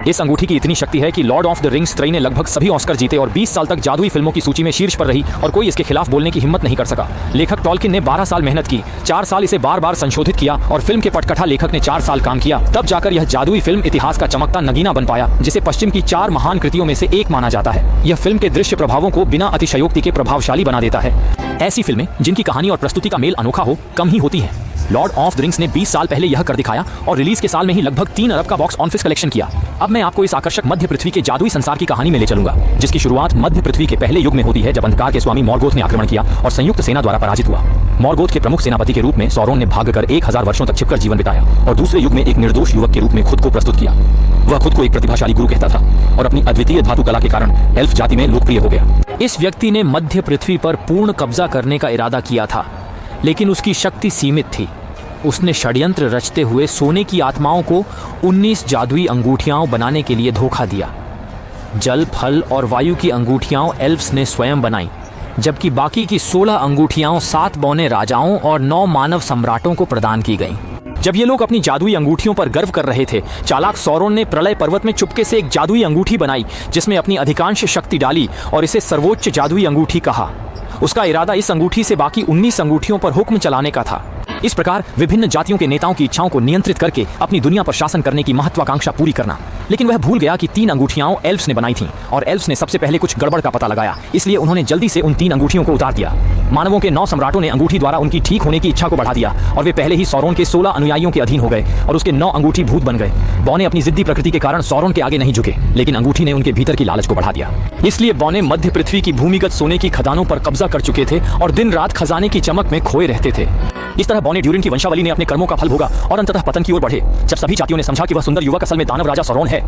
इस अंगूठी की इतनी शक्ति है कि लॉर्ड ऑफ द रिंग्स त्रयी ने लगभग सभी ऑस्कर जीते और 20 साल तक जादुई फिल्मों की सूची में शीर्ष पर रही और कोई इसके खिलाफ बोलने की हिम्मत नहीं कर सका। लेखक टॉलकिन ने 12 साल मेहनत की, 4 साल इसे बार बार संशोधित किया और फिल्म के पटकथा लेखक ने 4 साल काम किया, तब जाकर यह जादुई फिल्म इतिहास का चमकता नगीना बन पाया, जिसे पश्चिम की 4 महान कृतियों में से एक माना जाता है। यह फिल्म के दृश्य प्रभावों को बिना अतिशयोक्ति के प्रभावशाली बना देता है। ऐसी फिल्में जिनकी कहानी और प्रस्तुति का मेल अनोखा हो कम ही होती है। लॉर्ड ऑफ द रिंग्स ने 20 साल पहले यह कर दिखाया और रिलीज के साल में ही लगभग 3 अरब का बॉक्स ऑफिस कलेक्शन किया। अब मैं आपको इस आकर्षक मध्य पृथ्वी के जादुई संसार की कहानी में ले चलूंगा, जिसकी शुरुआत मध्य पृथ्वी के पहले युग में होती है, जब अंधकार के स्वामी मॉर्गोथ ने आक्रमण किया और संयुक्त सेना द्वारा पराजित हुआ। मॉर्गोथ के प्रमुख सेनापति के रूप में सौरोन ने भागकर 1000 वर्षों तक छिपकर जीवन बिताया और दूसरे युग में एक निर्दोष युवक के रूप में खुद को प्रस्तुत किया। वह खुद को एक प्रतिभाशाली गुरु कहता था और अपनी अद्वितीय धातु कला के कारण एल्फ जाति में लोकप्रिय हो गया। इस व्यक्ति ने मध्य पृथ्वी पर पूर्ण कब्जा करने का इरादा किया था, लेकिन उसकी शक्ति सीमित थी। उसने षड्यंत्र रचते हुए सोने की आत्माओं को 19 जादुई अंगूठियां बनाने के लिए धोखा दिया। जल, फल और वायु की अंगूठियां एल्फ्स ने स्वयं बनाई, जबकि बाकी की 16 अंगूठियां 7 बौने राजाओं और 9 मानव सम्राटों को प्रदान की गईं। जब ये लोग अपनी जादुई अंगूठियों पर गर्व कर रहे थे, चालाक सौरोन ने प्रलय पर्वत में चुपके से एक जादुई अंगूठी बनाई, जिसमें अपनी अधिकांश शक्ति डाली और इसे सर्वोच्च जादुई अंगूठी कहा। उसका इरादा इस अंगूठी से बाकी 19 अंगूठियों पर हुक्म चलाने का था। इस प्रकार विभिन्न जातियों के नेताओं की इच्छाओं को नियंत्रित करके अपनी दुनिया पर शासन करने की महत्वाकांक्षा पूरी करना। लेकिन वह भूल गया कि 3 अंगूठियां एल्फ्स ने बनाई थीं और एल्फ्स ने सबसे पहले कुछ गड़बड़ का पता लगाया, इसलिए उन्होंने जल्दी से उन 3 अंगूठियों को उतार दिया। मानवों के 9 सम्राटों ने अंगूठी द्वारा उनकी ठीक होने की इच्छा को बढ़ा दिया और वे पहले ही सौरोन के 16 अनुयायियों के अधीन हो गए और उसके 9 अंगूठी भूत बन गए। बौने अपनी जिद्दी प्रकृति के कारण सौरोन के आगे नहीं झुके, लेकिन अंगूठी ने उनके भीतर की लालच को बढ़ा दिया। इसलिए बौने मध्य पृथ्वी की भूमिगत सोने की खदानों पर कब्जा कर चुके थे और दिन रात खजाने की चमक में खोए रहते थे। इस तरह बौने ड्यूरिन की वंशावली ने अपने कर्मों का फल भोगा और अंततः पतन की ओर बढ़े। जब सभी जातियों ने समझा कि वह सुंदर युवक असल में दानव राजा सौरोन है,